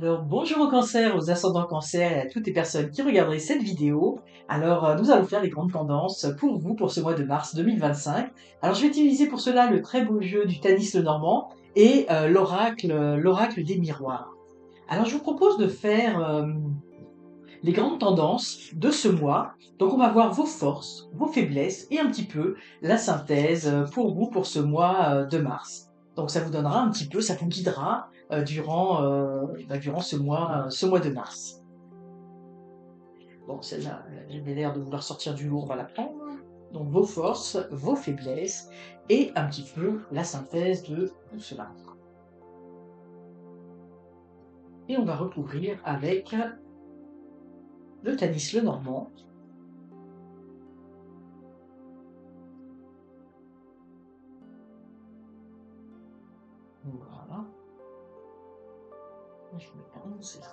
Alors, bonjour aux cancers, aux ascendants cancer et à toutes les personnes qui regarderaient cette vidéo. Alors, nous allons faire les grandes tendances pour vous pour ce mois de mars 2025. Alors, je vais utiliser pour cela le très beau jeu du Tanis Lenormand et l'oracle des miroirs. Alors, je vous propose de faire les grandes tendances de ce mois. Donc, on va voir vos forces, vos faiblesses et un petit peu la synthèse pour vous pour ce mois de mars. Donc, ça vous donnera un petit peu, ça vous guidera durant ce mois de mars. Bon, celle-là, j'ai l'air de vouloir sortir du lourd, on va la prendre. Donc, vos forces, vos faiblesses et un petit peu la synthèse de tout cela. Et on va recouvrir avec le Tanis Lenormand. Voilà. Je vais prendre, c'est là.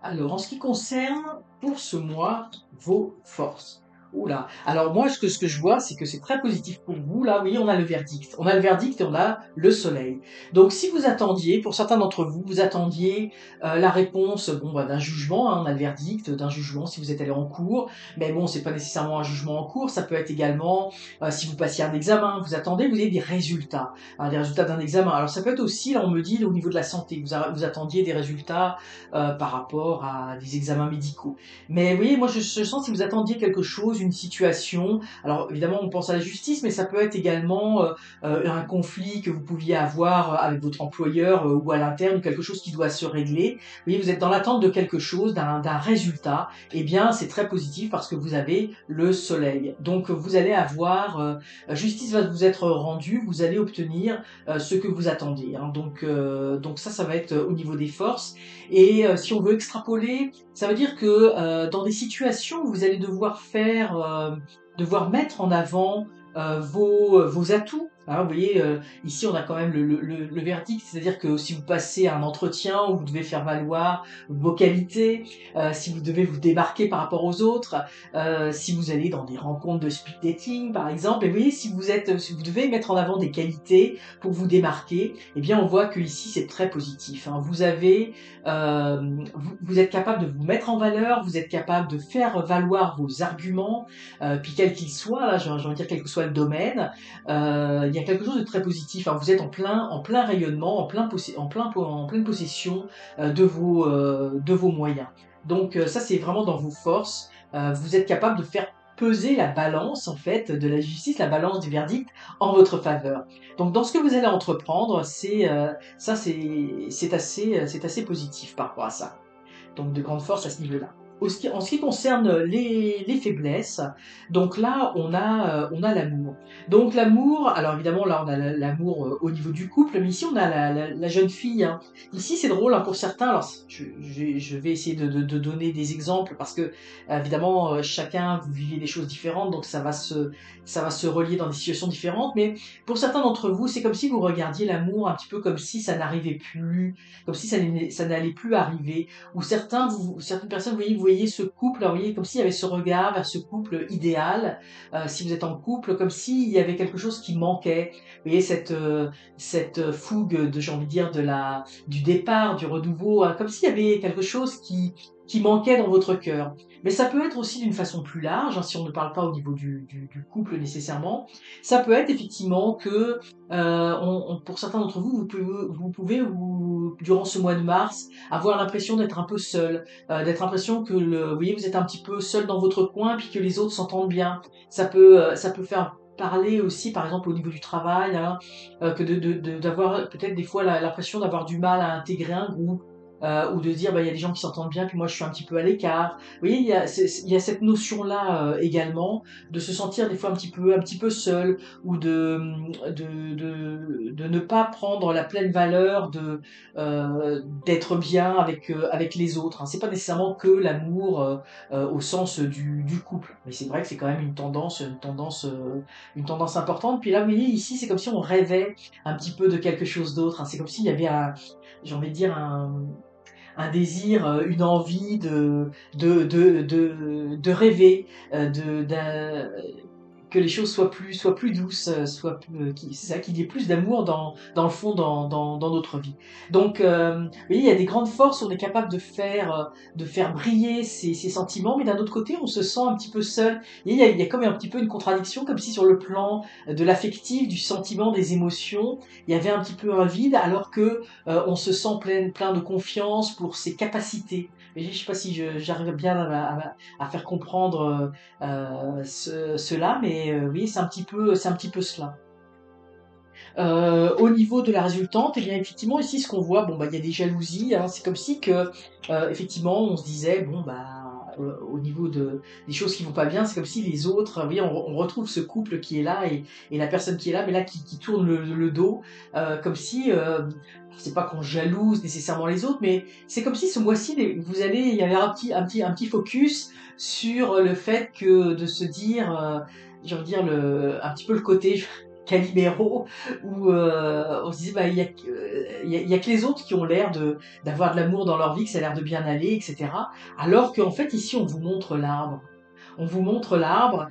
Alors, en ce qui concerne, pour ce mois, vos forces. Oula. Alors moi, ce que je vois, c'est que c'est très positif pour vous. Là, vous voyez, on a le verdict. On a le verdict et on a le soleil. Donc, si vous attendiez, pour certains d'entre vous, vous attendiez la réponse bon, bah, d'un jugement, hein, on a le verdict d'un jugement si vous êtes allé en cours. Mais bon, c'est pas nécessairement un jugement en cours. Ça peut être également, si vous passiez un examen, vous attendez, vous avez des résultats. Hein, des résultats d'un examen. Alors, ça peut être aussi, là, on me dit, au niveau de la santé, vous attendiez des résultats par rapport à des examens médicaux. Mais vous voyez, moi je sens si vous attendiez quelque chose, une situation, alors évidemment on pense à la justice, mais ça peut être également un conflit que vous pouviez avoir avec votre employeur ou à l'interne, ou quelque chose qui doit se régler. Vous voyez, vous êtes dans l'attente de quelque chose, d'un résultat, et bien c'est très positif parce que vous avez le soleil. Donc vous allez avoir, justice va vous être rendue, vous allez obtenir ce que vous attendez. Hein. Donc ça va être au niveau des forces. Et si on veut extrapoler, ça veut dire que dans des situations où vous allez devoir mettre en avant vos atouts. Hein, vous voyez, ici on a quand même le verdict, c'est-à-dire que si vous passez un entretien où vous devez faire valoir vos qualités, si vous devez vous démarquer par rapport aux autres, si vous allez dans des rencontres de speed dating par exemple, et vous voyez si vous devez mettre en avant des qualités pour vous démarquer, eh bien on voit que ici c'est très positif. Hein. Vous êtes capable de vous mettre en valeur, vous êtes capable de faire valoir vos arguments, puis quels qu'ils soient, là, j'ai envie de dire quel que soit le domaine, il y a quelque chose de très positif. Hein. Vous êtes en plein rayonnement, en pleine possession de vos moyens. Donc ça, c'est vraiment dans vos forces. Vous êtes capable de faire peser la balance en fait de la justice, la balance du verdict en votre faveur. Donc dans ce que vous allez entreprendre, c'est assez positif par rapport à ça. Donc de grandes forces à ce niveau-là. En ce qui concerne les faiblesses, donc là on a l'amour. Donc l'amour, alors évidemment là on a l'amour au niveau du couple, mais ici on a la jeune fille. Hein. Ici c'est drôle hein, pour certains. Alors je vais essayer de donner des exemples parce que évidemment chacun vous vivez des choses différentes, donc ça va se relier dans des situations différentes. Mais pour certains d'entre vous, c'est comme si vous regardiez l'amour un petit peu comme si ça n'arrivait plus, comme si ça n'allait plus arriver ou certaines personnes, vous voyez ce couple, alors, vous voyez comme s'il y avait ce regard vers ce couple idéal, si vous êtes en couple, comme s'il y avait quelque chose qui manquait. Vous voyez cette fougue de, j'ai envie de dire, du départ, du renouveau, hein, comme s'il y avait quelque chose qui manquait dans votre cœur. Mais ça peut être aussi d'une façon plus large, hein, si on ne parle pas au niveau du couple nécessairement. Ça peut être effectivement que, pour certains d'entre vous, durant ce mois de mars, avoir l'impression d'être un peu seul, d'être l'impression que vous voyez, vous êtes un petit peu seul dans votre coin, puis que les autres s'entendent bien. Ça peut faire parler aussi, par exemple, au niveau du travail, hein, que d'avoir peut-être des fois l'impression d'avoir du mal à intégrer un groupe. Ou de dire bah il y a des gens qui s'entendent bien puis moi je suis un petit peu à l'écart. Vous voyez il y a cette notion là également de se sentir des fois un petit peu seul ou de ne pas prendre la pleine valeur d'être bien avec les autres. Hein. C'est pas nécessairement que l'amour au sens du couple, mais c'est vrai que c'est quand même une tendance importante. Puis là, vous voyez, ici, c'est comme si on rêvait un petit peu de quelque chose d'autre. Hein. C'est comme s'il y avait j'ai envie de dire un désir, une envie de rêver, de que les choses soient plus douces, c'est ça, qu'il y ait plus d'amour dans le fond, dans notre vie. Donc, vous voyez, il y a des grandes forces, on est capable de faire briller ces sentiments, mais d'un autre côté, on se sent un petit peu seul. Et il y a comme un petit peu une contradiction, comme si sur le plan de l'affectif, du sentiment, des émotions, il y avait un petit peu un vide, alors que on se sent plein de confiance pour ses capacités. Mais je sais pas si j'arrive bien à faire comprendre cela, mais oui, c'est un petit peu cela. Au niveau de la résultante, eh bien effectivement ici ce qu'on voit, bon bah il y a des jalousies, hein, c'est comme si que effectivement on se disait bon bah au niveau des choses qui vont pas bien, c'est comme si les autres, vous voyez, on retrouve ce couple qui est là et la personne qui est là, mais là qui tourne le dos, comme si c'est pas qu'on jalouse nécessairement les autres, mais c'est comme si ce mois-ci il y avait un petit focus sur le fait que de se dire, j'ai envie de dire un petit peu le côté Calimero où on se disait bah il y a que les autres qui ont l'air de d'avoir de l'amour dans leur vie, que ça a l'air de bien aller, etc. Alors qu'en fait ici on vous montre l'arbre. On vous montre l'arbre,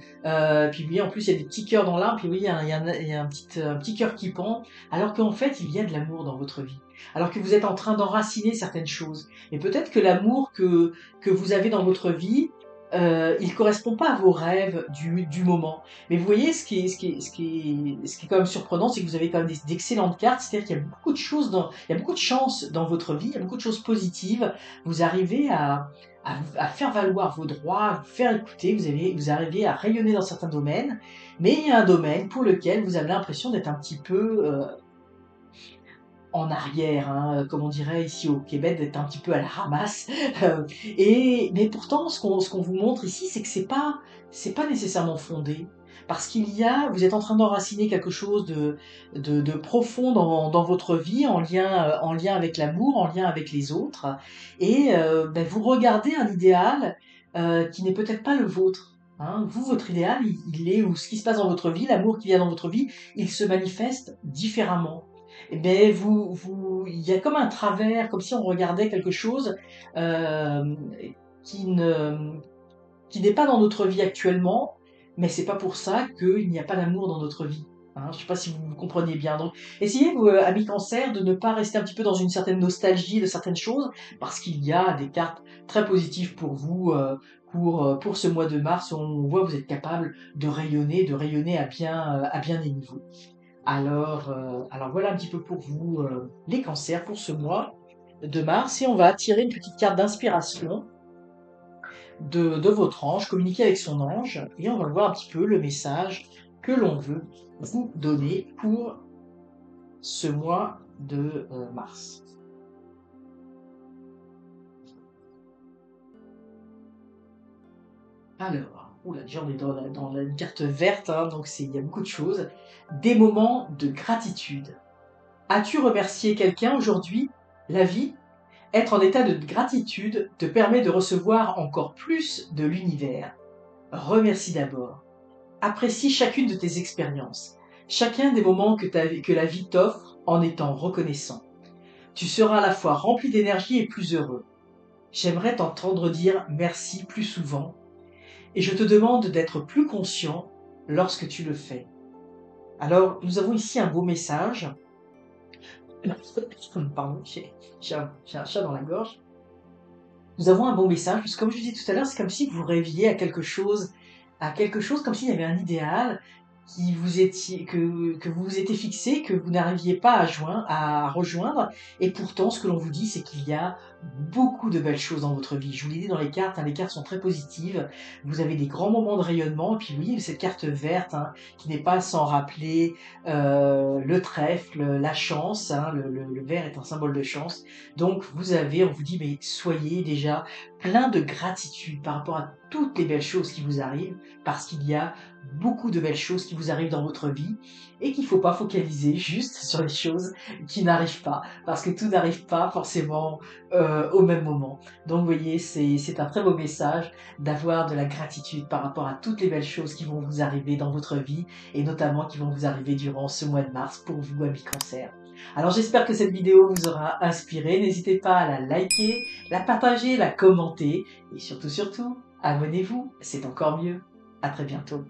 puis oui en plus il y a des petits cœurs dans l'arbre, puis oui il y a un petit cœur qui pend, alors qu'en fait il y a de l'amour dans votre vie. Alors que vous êtes en train d'enraciner certaines choses. Et peut-être que l'amour que vous avez dans votre vie, il correspond pas à vos rêves du moment. Mais vous voyez, ce qui est quand même surprenant, c'est que vous avez quand même d'excellentes cartes, c'est-à-dire qu'il y a beaucoup de choses il y a beaucoup de chances dans votre vie, il y a beaucoup de choses positives. Vous arrivez à faire valoir vos droits, à vous faire écouter, vous arrivez à rayonner dans certains domaines, mais il y a un domaine pour lequel vous avez l'impression d'être un petit peu en arrière, hein, comme on dirait ici au Québec, d'être un petit peu à la ramasse. Mais pourtant, ce qu'on vous montre ici, c'est que c'est pas nécessairement fondé. Parce vous êtes en train d'enraciner quelque chose de profond dans votre vie, en lien avec l'amour, en lien avec les autres. Et ben, vous regardez un idéal qui n'est peut-être pas le vôtre. Hein. Vous, votre idéal, il est, ou ce qui se passe dans votre vie, l'amour qui vient dans votre vie, il se manifeste différemment. Eh ben il y a comme un travers, comme si on regardait quelque chose euh, qui ne, qui n'est pas dans notre vie actuellement, mais c'est pas pour ça qu'il n'y a pas d'amour dans notre vie. Hein, je sais pas si vous compreniez bien. Donc, essayez, vous, amis cancer, de ne pas rester un petit peu dans une certaine nostalgie de certaines choses, parce qu'il y a des cartes très positives pour vous, pour ce mois de mars, où on voit que vous êtes capable de rayonner à bien des niveaux. Alors voilà un petit peu pour vous les cancers pour ce mois de mars et on va tirer une petite carte d'inspiration de votre ange, communiquer avec son ange et on va voir un petit peu le message que l'on veut vous donner pour ce mois de mars. Alors, oula, déjà on est dans la carte verte, hein, donc il y a beaucoup de choses. Des moments de gratitude. As-tu remercié quelqu'un aujourd'hui? La vie? Être en état de gratitude te permet de recevoir encore plus de l'univers. Remercie d'abord. Apprécie chacune de tes expériences, chacun des moments que la vie t'offre en étant reconnaissant. Tu seras à la fois rempli d'énergie et plus heureux. J'aimerais t'entendre dire merci plus souvent et je te demande d'être plus conscient lorsque tu le fais. Alors, nous avons ici un beau message. Pardon, j'ai un chat dans la gorge. Nous avons un bon message, parce que comme je disais tout à l'heure, c'est comme si vous rêviez à quelque chose comme s'il y avait un idéal que vous vous étiez fixé, que vous n'arriviez pas à rejoindre, et pourtant ce que l'on vous dit, c'est qu'il y a beaucoup de belles choses dans votre vie. Je vous l'ai dit dans les cartes, hein, les cartes sont très positives, vous avez des grands moments de rayonnement, et puis oui, cette carte verte, hein, qui n'est pas sans rappeler le trèfle, la chance, hein, le vert est un symbole de chance, donc on vous dit, mais soyez déjà plein de gratitude par rapport à toutes les belles choses qui vous arrivent, parce qu'il y a beaucoup de belles choses qui vous arrivent dans votre vie et qu'il ne faut pas focaliser juste sur les choses qui n'arrivent pas, parce que tout n'arrive pas forcément au même moment. Donc vous voyez, c'est un très beau message d'avoir de la gratitude par rapport à toutes les belles choses qui vont vous arriver dans votre vie et notamment qui vont vous arriver durant ce mois de mars pour vous, amis cancer. Alors j'espère que cette vidéo vous aura inspiré. N'hésitez pas à la liker, la partager, la commenter et surtout, abonnez-vous, c'est encore mieux. À très bientôt.